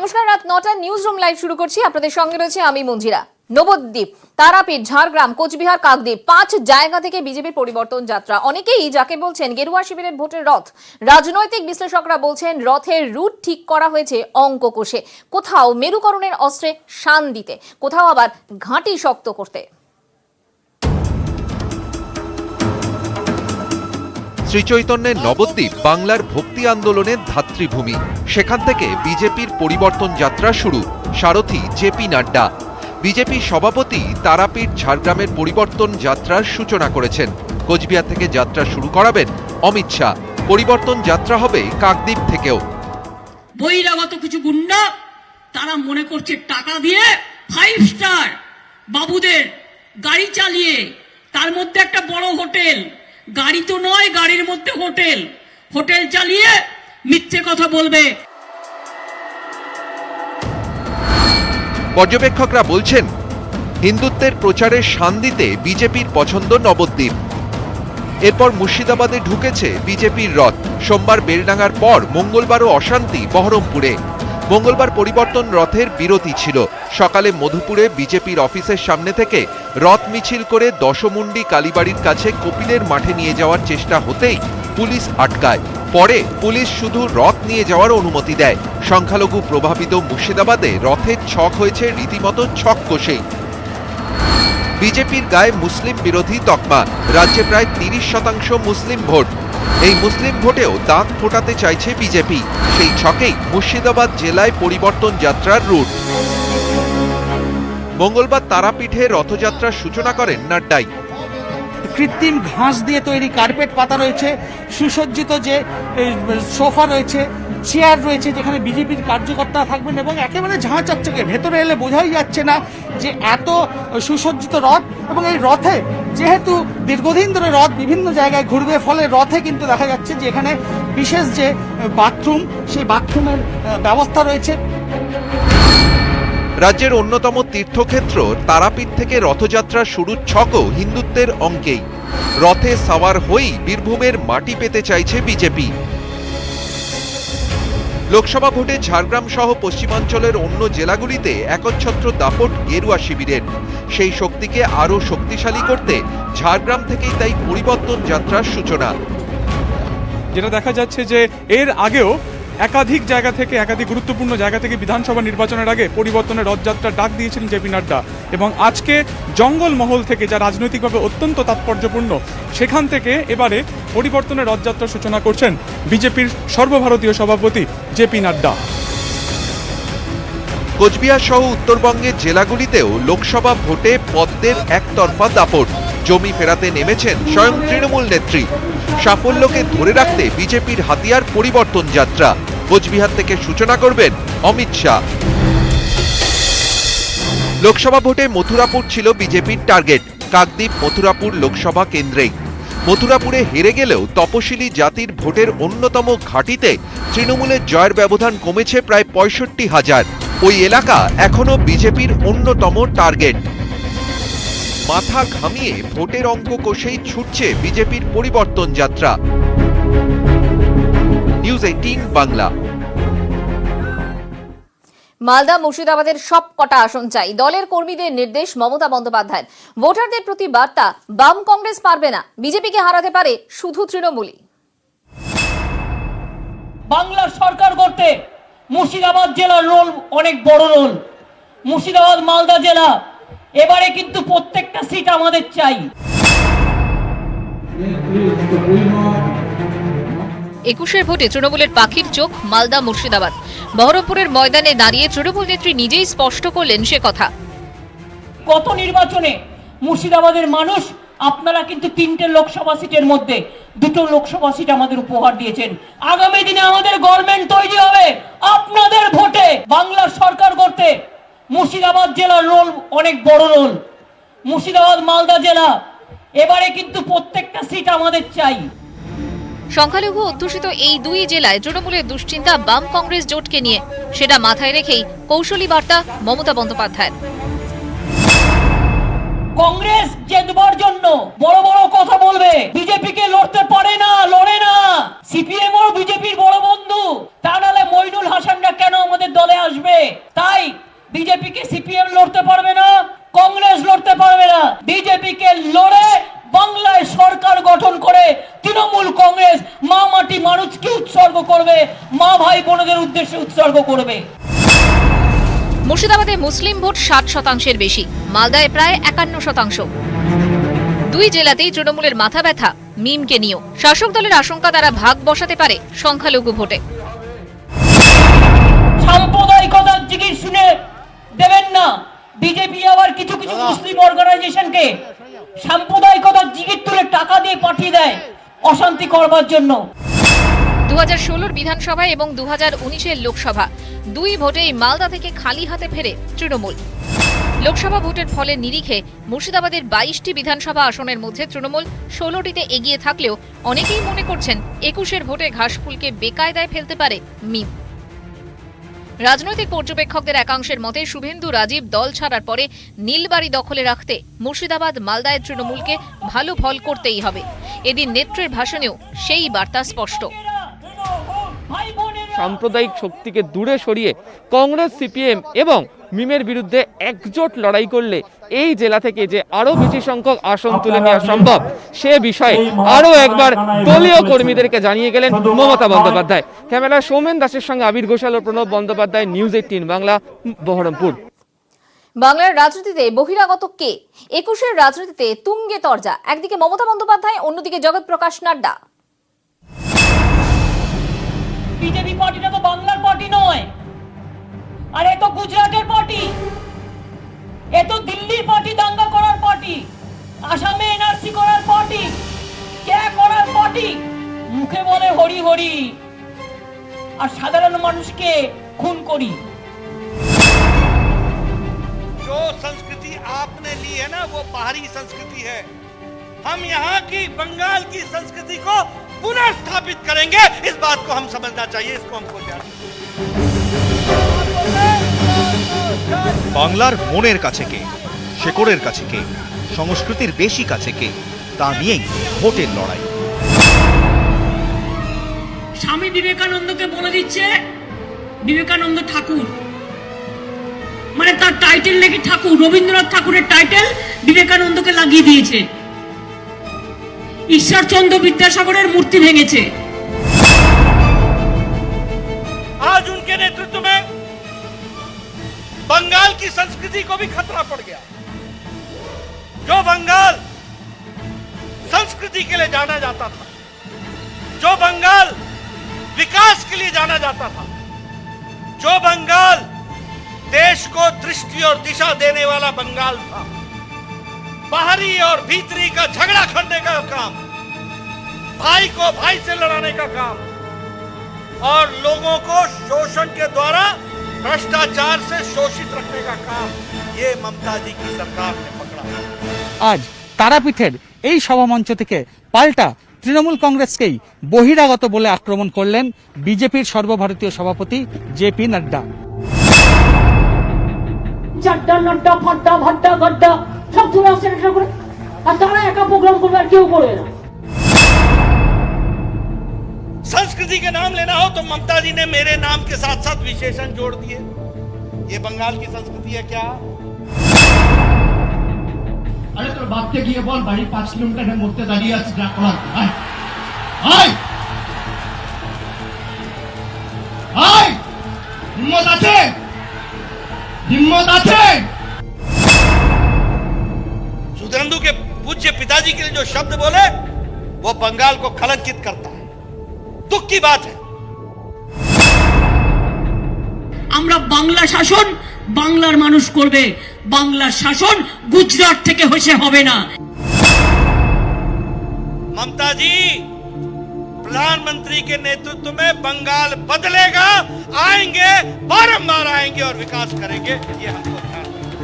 নমস্কার, রাত ৯টা নিউজ রুম লাইভ শুরু করছি। আপনাদের সঙ্গে রয়েছে আমি মঞ্জিরা। নবদ্বীপ, তারাপীঠ, ঝাড়গ্রাম, কোচবিহার, কাকদ্বীপ ৫ জায়গা থেকে বিজেপির পরিবর্তন যাত্রা। অনেকেই যাকে বলছেন গেরুয়া শিবিরের ভোটের রথ। রাজনৈতিক বিশ্লেষকরা বলছেন রথের রুট ঠিক করা হয়েছে অঙ্ক কষে, কোথাও মেরুকরণের অস্ত্রে শান দিতে, কোথাও আবার ঘাঁটি শক্ত করতে। শ্রীচৈতন্যের নবদ্বীপ বাংলার ভক্তি আন্দোলনের ধাত্রীভূমি। সেখান থেকে বিজেপির পরিবর্তন যাত্রা শুরু। সারথী জেপি নাড্ডা। বিজেপি সভাপতি তারাপীঠ, ঝাড়গ্রামের পরিবর্তন যাত্রার সূচনা করেছেন। কোচবিহার থেকে যাত্রা শুরু করাবেন অমিত শাহ। পরিবর্তন যাত্রা হবে কাকদ্বীপ থেকেও। বহিরাগত কিছু গুন্ডা তারা মনে করছে টাকা দিয়ে 5 স্টার বাবুদের গাড়ি চালিয়ে, তার মধ্যে একটা বড় হোটেল, গাড়ি তো নয়, গাড়ির মধ্যে হোটেল চালিয়ে মিথ্যে কথা বলবে। পর্যবেক্ষকরা বলছেন হিন্দুত্বের প্রচারে শান দিতে বিজেপির পছন্দ নবদ্বীপ। এরপর মুর্শিদাবাদে ঢুকেছে বিজেপির রথ। সোমবার বেলডাঙ্গার পর মঙ্গলবারও অশান্তি বহরমপুরে। মঙ্গলবার পরিবর্তন রথের বিরতি ছিল। সকালে মধুপুরে বিজেপির অফিসের সামনে থেকে রথ মিছিল করে দশমুন্ডি কালীবাড়ির কাছে কপিলের মাঠে নিয়ে যাওয়ার চেষ্টা হতেই পুলিশ আটকায়। পরে পুলিশ শুধু রথ নিয়ে যাওয়ার অনুমতি দেয়। সংখ্যালঘু প্রভাবিত মুর্শিদাবাদে রথের ছক হয়েছে রীতিমতো ছক কষেই। বিজেপির গায়ে মুসলিম বিরোধী তকমা। রাজ্যে প্রায় 30% মুসলিম ভোট। এই মুসলিম ভোটেও দাঁত ফোটাতে চাইছে বিজেপি। সেই ছকেই মুর্শিদাবাদ জেলায় পরিবর্তন যাত্রার রুট। মঙ্গলবার তারাপীঠে রথযাত্রার সূচনা করেন নাড্ডাই। কৃত্রিম ঘাস দিয়ে তৈরি কার্পেট পাতা রয়েছে, সুসজ্জিত যে সোফা রয়েছে, চেয়ার রয়েছে, যেখানে বিজেপির কার্যকর্তা থাকবেন এবং একেবারে ঝাঁ চকচকে। ভেতরে এলে বোঝাই যাচ্ছে না যে এত সুসজ্জিত রথ। এবং এই রথে যেহেতু দীর্ঘদিন ধরে রথ বিভিন্ন জায়গায় ঘুরবে, ফলে রথে কিন্তু দেখা যাচ্ছে যে এখানে বিশেষ যে বাথরুম, সেই বাথরুমের ব্যবস্থা রয়েছে। রাজ্যের অন্যতম তীর্থক্ষেত্র তারাপীঠ থেকে রথযাত্রার শুরুর ছকও হিন্দুত্বের অঙ্কেই। রথে সাওয়ার হয়েই বীরভূমের মাটি পেতে চাইছে বিজেপি। লোকসভা ভোটে ঝাড়গ্রাম সহ পশ্চিমাঞ্চলের অন্য জেলাগুলিতে একচ্ছত্র দাপট গেরুয়া শিবিরের। সেই শক্তিকে আরও শক্তিশালী করতে ঝাড়গ্রাম থেকেই তাই পরিবর্তন যাত্রার সূচনা। যেটা দেখা যাচ্ছে যে এর আগেও একাধিক জায়গা থেকে, একাধিক গুরুত্বপূর্ণ জায়গা থেকে বিধানসভা নির্বাচনের আগে পরিবর্তনের রথযাত্রা ডাক দিয়েছিলেন জেপি নাড্ডা। এবং আজকে জঙ্গলমহল থেকে, যা রাজনৈতিকভাবে অত্যন্ত তাৎপর্যপূর্ণ, সেখান থেকে এবারে পরিবর্তনের রথযাত্রার সূচনা করছেন বিজেপির সর্বভারতীয় সভাপতি জেপি নাড্ডা। কোচবিহার সহ উত্তরবঙ্গের জেলাগুলিতেও লোকসভা ভোটে পদ্মের একতরফা দাপট। জমি ফেরাতে নেমেছেন স্বয়ং তৃণমূল নেত্রী। সাফল্যকে ধরে রাখতে বিজেপির হাতিয়ার পরিবর্তন যাত্রা। কোচবিহার থেকে সূচনা করবেন অমিত শাহ। লোকসভা ভোটে মথুরাপুর ছিল বিজেপির টার্গেট। কাকদ্বীপ মথুরাপুর লোকসভা কেন্দ্রেই। মথুরাপুরে হেরে গেলেও তপশিলি জাতির ভোটের অন্যতম ঘাঁটিতে তৃণমূলের জয়ের ব্যবধান কমেছে প্রায় 65,000। ওই এলাকা এখনো বিজেপির অন্যতম টার্গেট। মাথা ঘামিয়ে ভোটের অঙ্ক কষেই ছুটছে বিজেপির পরিবর্তন যাত্রা। নিউজ 18 বাংলা। মালদা, মুর্শিদাবাদের সব কটা আসন চাই, দলের কর্মীদের নির্দেশ মমতা বন্দ্যোপাধ্যায়ের। ভোটারদের প্রতি বার্তা, বাম কংগ্রেস পারবে না, বিজেপিকে হারাতে পারে শুধু তৃণমূলই। বাংলার সরকার করতে মুর্শিদাবাদ জেলার রোল অনেক বড় রোল। মুর্শিদাবাদ, মালদা জেলা, এবারে কিন্তু প্রত্যেকটা সিট আমাদের চাই। 21-এর ভোটে তৃণমূলের পাখির চোখ মালদা, মুর্শিদাবাদ। বহরমপুরের ময়দানে দাঁড়িয়ে তৃণমূল নেত্রী নিজেই স্পষ্ট করলেন সে কথা। গত নির্বাচনে মুর্শিদাবাদের মানুষ আপনারা কিন্তু 3টে লোকসভা সিটের মধ্যে 2টো লোকসভা সিট আমাদের উপহার দিয়েছেন। আগামী দিনে আমাদের গভর্নমেন্ট তৈরি হবে আপনাদের ভোটে। বাংলার সরকার করতে মুর্শিদাবাদ জেলার রোল অনেক বড় রোল। মুর্শিদাবাদ, মালদা জেলা, এবারে কিন্তু প্রত্যেকটা সিট আমাদের চাই। সংখ্যালঘু অধ্যুষিত এই দুই জেলায় তৃণমূলের দুশ্চিন্তা বাম কংগ্রেস জোটকে নিয়ে। সেটা মাথায় রেখেই কৌশলী বার্তা মমতা বন্দ্যোপাধ্যায়ের। কংগ্রেস জেতবার জন্য বড় বড় কথা বলবে, বিজেপি কে লড়তে পারে না, লড়ে না। সিপিএম ও বিজেপির বড় বন্ধু, তা নাহলে মইনুল হাসানরা কেন আমাদের দলে আসবে? তাই বিজেপি কে সিপিএম লড়তে পারবে না, কংগ্রেস লড়তে পারবে না। বিজেপি কে লড়ে বাংলায় সরকার গঠন করে তৃণমূল কংগ্রেস মা মাটি মানুষকে উৎসর্গ করবে, মা ভাই বোনদের উদ্দেশ্যে উৎসর্গ করবে। মুর্শিদাবাদে মুসলিম ভোট 60%-এর বেশি, মালদায় প্রায় 51%। দুই জেলাতেই তৃণমূলের মাথা ব্যথা মিমকে নিয়েও। শাসক দলের আশঙ্কা তারা ভাগ বসাতে পারে সংখ্যালঘু ভোটে। সাম্প্রদায়িকতার জিগির শুনে দেবেন না। বিজেপি আবার কিছু কিছু মুসলিম অর্গানাইজেশনকে সাম্প্রদায়িকতার জিগির তুলে টাকা দিয়ে পাঠিয়ে দেয় অশান্তি করবার জন্য। 2016 বিধানসভা এবং 2019 লোকসভা দুই ভোটেই মালদা থেকে খালি হাতে ফেরে তৃণমূল। লোকসভা ভোটের ফলে নিরিখে মুর্শিদাবাদের 22টি বিধানসভা আসনের মধ্যে তৃণমূল 16টিতে এগিয়ে থাকলেও অনেকেই মনে করছেন 21 ভোটে ঘাসফুলকে বেকায়দায় ফেলতে পারে মিম। রাজনৈতিক পর্যবেক্ষকদের একাংশের মতে শুভেন্দু রাজীব দল ছাড়ার পরে নীলবাড়ি দখলে রাখতে মুর্শিদাবাদ মালদায় তৃণমূলকে ভালো ফল করতেই হবে। এদিন নেত্রের ভাষণেও সেই বার্তা স্পষ্ট। সাম্প্রদায়িক শক্তিকে দূরে সরিয়ে কংগ্রেস, সিপিএম এবং মিমের বিরুদ্ধে একজোট লড়াই করলে এই জেলা থেকে যে আরো বেশি সংখ্যক আসন তুলে নেওয়া সম্ভব, সে বিষয়ে আরো একবার দলীয় কর্মীদেরকে জানিয়ে গেলেন মমতা বন্দ্যোপাধ্যায়। ক্যামেরা সৌমেন দাসের সঙ্গে আবির ঘোষাল ও প্রণব বন্দ্যোপাধ্যায়, নিউজ 18 বাংলা, বহরমপুর। বাংলার রাজনীতিতে বহিরাগত কে? 21 রাজনীতিতে তুঙ্গে তরজা, একদিকে মমতা বন্দ্যোপাধ্যায়, অন্যদিকে জগৎ প্রকাশ নাড্ডা। বিজেপি পার্টিটা তো বাংলার পার্টি নয়, আর এ তো গুজরাটের পার্টি, এ তো দিল্লির পার্টি, দাঙ্গা করার পার্টি, আসামে এনআরসি করার পার্টি, কে করার পার্টি। মুখে বলে হরি হরি, আর সাধারণ মানুষকে খুন করি। जो संस्कृति आपने ली है ना, वो बाहरी संस्कृति है। हम यहाँ की बंगाल की संस्कृति को पुनर्स्थापित करेंगे, इस बात को हम समझना चाहिए, इसको हमको ध्यान। বাংলার মনের কাছে কে, শেকড়ের কাছে কে, সংস্কৃতির বেশি কাছে কে, তা নিয়েই ভোটের লড়াই। স্বামী বিবেকানন্দকে বলে দিচ্ছে বিবেকানন্দ ঠাকুর, মানে তার টাইটেল নাকি ঠাকুর। রবীন্দ্রনাথ ঠাকুরের টাইটেল বিবেকানন্দকে লাগিয়ে দিয়েছে। ঈশ্বরচন্দ্র বিদ্যাসাগরের মূর্তি ভেঙেছে। आज उनके नेतृत्व में बंगाल की संस्कृति को भी खतरा पड़ गया। जो बंगाल संस्कृति के लिए जाना जाता था, जो बंगाल विकास के लिए जाना जाता था, जो बंगाल देश को दृष्टि और दिशा देने वाला बंगाल था, बाहरी और भीतरी का झगड़ा करने का काम, भाई को भाई से लड़ाने का काम और लोगों को शोषण के द्वारा भ्रष्टाचार से शोषित रखने का काम, ये ममता जी की सरकार ने पकड़ा। আজ তারাপীঠের এই সভামঞ্চ থেকে পাল্টা তৃণমূল কংগ্রেসকেই বহিরাগত বলে আক্রমণ করলেন বিজেপির সর্বভারতীয় সভাপতি জেপি নাড্ডা। চারটা নাড্ডা ফাড্ডা ভাড্ডা গাড্ডা সব চলে আসছে একটা করে, আর তারা একা প্রোগ্রাম করবে আর কেউ করবে না। संस्कृति के नाम लेना हो तो ममता जी ने मेरे नाम के साथ साथ विशेषण जोड़ दिए। ये बंगाल की संस्कृति है क्या? আরে তোর বাপকে গিয়ে বল বাড়ি 5 কিলোমিটারের মধ্যে দাঁড়িয়ে আছে, যা করার আয় আয় আয়, হিম্মত আছে, হিম্মত আছে। सुधेंदु के पूज्य पिताजी के लिए जो शब्द बोले वो बंगाल को कलंकित करता है, दुख की बात है। আমরা বাংলা শাসন বাংলার মানুষ করবে, বাংলা শাসন গুজরাট থেকে হয়েছে হবে না। ममता जी, प्रधानमंत्री के नेतृत्व में बंगाल बदलेगा, आएंगे, बारंबार आएंगे और विकास करेंगे, ये हमको ध्यान रखना।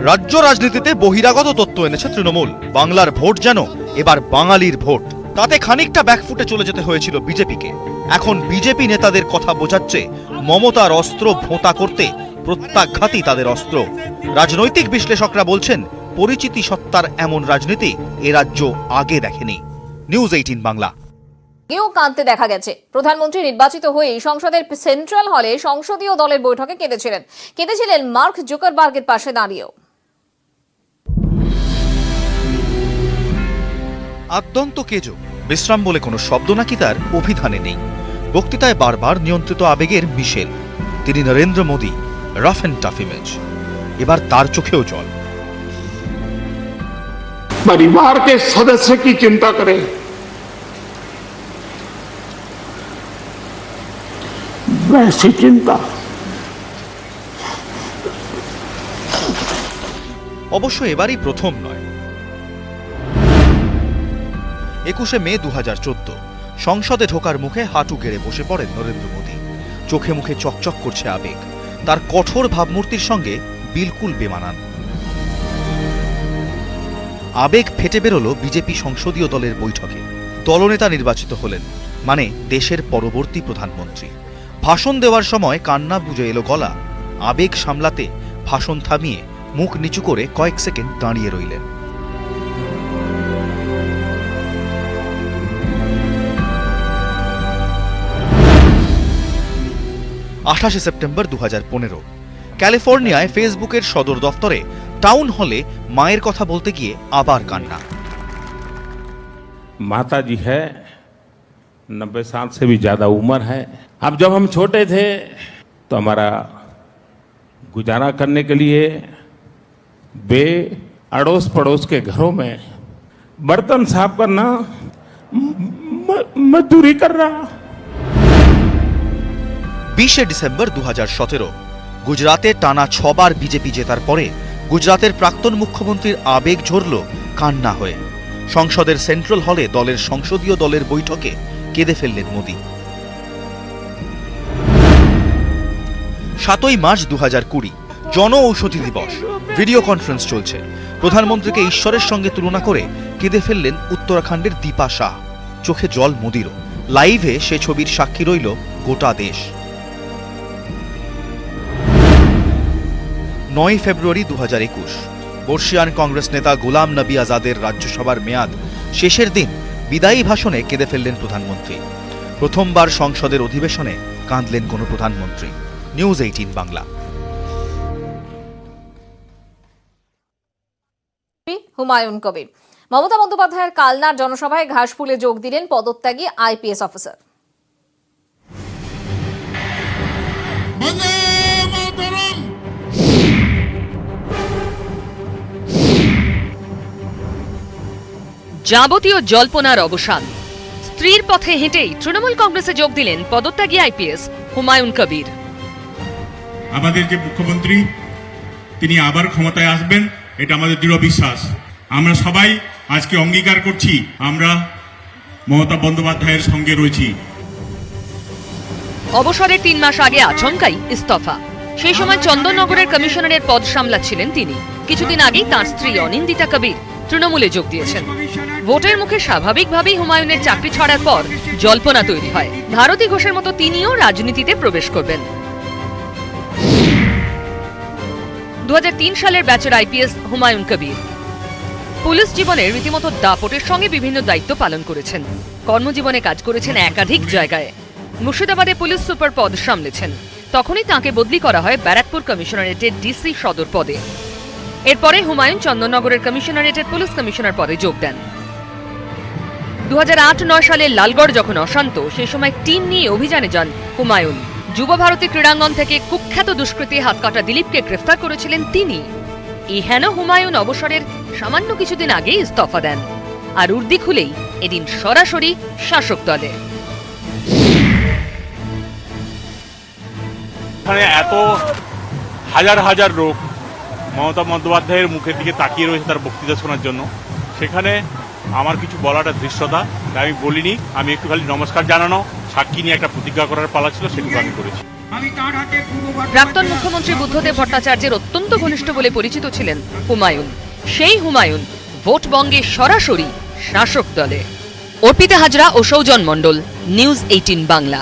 রাজ্য রাজনীতিতে বহিরাগত তত্ত্ব এনেছে তৃণমূল। বাংলার ভোট যেন এবার বাঙালির ভোট, তাতে খানিকটা ব্যাকফুটে চলে যেতে হয়েছিল বিজেপিকে। এখন বিজেপি নেতাদের কথা বোঝাচ্ছে মমতার অস্ত্র ভোঁতা করতে প্রত্যাঘাতই তাদের অস্ত্র। রাজনৈতিক বিশ্লেষকরা বলছেন, পরিচিতি সত্তার এমন রাজনীতি এ রাজ্য আগে দেখেনি। নিউজ 18 বাংলা। কেউ কাঁদতে দেখা গেছে। প্রধানমন্ত্রী নির্বাচিত হয়ে সংসদের সেন্ট্রাল হলে সংসদীয় দলের বৈঠকে কেঁদেছিলেন মার্ক জুকারবার্গের পাশে দাঁড়িয়েও। আদ্যন্ত কেজো, বিশ্রাম বলে কোনো শব্দ নাকি তার অভিধানে নেই। বক্তৃতায় বারবার নিয়ন্ত্রিত আবেগের মিশেল। তিনি Narendra Modi, rough and tough image. এবার তার চোখেও জল। परिवार के सदस्य की चिंता करें, वैसी चिंता অবশ্য এবারই প্রথম নয়। 21শে মে 2014 সংসদে ঢোকার মুখে হাঁটু গেড়ে বসে পড়েন নরেন্দ্র মোদী। চোখে মুখে চকচক করছে আবেগ। তার কঠোর ভাবমূর্তির সঙ্গে বিলকুল বেমানান। আবেগ ফেটে বেরোলো বিজেপি সংসদীয় দলের বৈঠকে। দলনেতা নির্বাচিত হলেন, মানে দেশের পরবর্তী প্রধানমন্ত্রী। ভাষণ দেওয়ার সময় কান্না বুঝে এলো গলা। আবেগ সামলাতে ভাষণ থামিয়ে মুখ নিচু করে কয়েক সেকেন্ড দাঁড়িয়ে রইলেন। সেপ্টেম্বর 2015 ক্যালিফোর্নিয়ায় ফেসবুকের সদর দফতরে টাউন হলে মায়ের কথা বলতে গিয়ে আবার কান্না। माता जी है, 90 साल से भी ज्यादा उम्र है। अब जब हम छोटे थे तो हमारा गुजारा करने के लिए वे अड़ोस पड़ोस के घरों में बर्तन साफ करना, मजदूरी करना। 20 ডিসেম্বর 2017 গুজরাতে টানা 6 বার বিজেপি জেতার পরে গুজরাতের প্রাক্তন মুখ্যমন্ত্রীর আবেগ ঝরল কান্না হয়ে। সংসদের সেন্ট্রাল হলে দলের সংসদীয় দলের বৈঠকে কেঁদে ফেললেন মোদী। 7ই মার্চ 2020 জন ঔষধি দিবস। ভিডিও কনফারেন্স চলছে। প্রধানমন্ত্রীকে ঈশ্বরের সঙ্গে তুলনা করে কেঁদে ফেললেন উত্তরাখণ্ডের দীপা শাহ। চোখে জল মোদীরও। লাইভে সে ছবির সাক্ষী রইল গোটা দেশ। 9 ফেব্রুয়ারি 2021 বর্ষিয়ান কংগ্রেস নেতা গোলাম নবী আজাদের রাজ্যসভার মেয়াদ শেষের দিন বিদায়ী ভাষণে কেঁদে ফেললেন প্রধানমন্ত্রী। প্রথমবার সংসদের অধিবেশনে কাঁদলেন কোন প্রধানমন্ত্রী। নিউজ 18 বাংলা। হুমায়ুন কবির। মমতা বন্দ্যোপাধ্যায়ের কালনার জনসভায় ঘাসফুলে যোগ দিলেন পদত্যাগী আইপিএস অফিসার। যাবতীয় জল্পনার অবসান। স্ত্রীর পথে হেঁটেই তৃণমূল কংগ্রেসে যোগ দিলেন পদত্যাগী আইপিএস হুমায়ুন কবির। আমাদের যে মুখ্যমন্ত্রী তিনি আবার ক্ষমতায় আসবেন, এটা আমাদের দৃঢ় বিশ্বাস। আমরা সবাই আজকে অঙ্গীকার করছি, আমরা মমতা বন্দ্যোপাধ্যায়ের সঙ্গে রয়েছি। অবসরের 3 মাস আগে আচমকাই ইস্তফা। সেই সময় চন্দননগরের কমিশনারের পদ সামলাচ্ছিলেন তিনি। কিছুদিন আগেই তাঁর স্ত্রী অনিন্দিতা কবির তৃণমূলে যোগ দিয়েছেন। ভোটের মুখে স্বাভাবিকভাবেই হুমায়ুনের চাকরি ছাড়ার পর জল্পনা তৈরি হয় ভারতী ঘোষের মতো তিনিও রাজনীতিতে প্রবেশ করবেন। 2003 সালের ব্যাচের আইপিএস হুমায়ুন কবির পুলিশ জীবনে রীতিমতো দাপটের সঙ্গে বিভিন্ন দায়িত্ব পালন করেছেন। কর্মজীবনে কাজ করেছেন একাধিক জায়গায়। মুর্শিদাবাদে পুলিশ সুপার পদ সামলেছেন। তখনই তাঁকে বদলি করা হয় ব্যারাকপুর কমিশনারেটের ডিসি সদর পদে। এরপরে হুমায়ুন চন্দননগরের কমিশনারেটের পুলিশ কমিশনার পদে যোগ দেন। 2008-9 সালে লালগড় যখন অশান্ত, সেই সময় টিম নিয়ে অভিযানে যান হুমায়ুন। যুব ভারতী ক্রীড়াঙ্গন থেকে কুখ্যাত দুষ্কৃতী হাতকাটা দিলীপকে গ্রেফতার করেছিলেন তিনি। এই হেন হুমায়ুন অবসরের সামান্য কিছুদিন আগেই ইস্তফা দেন। আর উর্দি খুলেই এদিন সরাসরি শাসক দলে। এত হাজার হাজার লোক মমতা বন্দ্যোপাধ্যায়ের মুখের দিকে তাকিয়ে রয়েছে তার বক্তৃতা শোনার জন্য। সেখানে আমার কিছু বলাটা দৃশ্যতা, আমি বলিনি। আমি একটু খালি নমস্কার জানানো, সাক্ষী নিয়ে একটা প্রতিজ্ঞা করার পালা ছিল, সেটুকু আমি করেছি। প্রাক্তন মুখ্যমন্ত্রী বুদ্ধদেব ভট্টাচার্যের অত্যন্ত ঘনিষ্ঠ বলে পরিচিত ছিলেন হুমায়ুন। সেই হুমায়ুন ভোটবঙ্গে সরাসরি শাসক দলে। অর্পিতা হাজরা ও সৌজন মণ্ডল, নিউজ 18 বাংলা।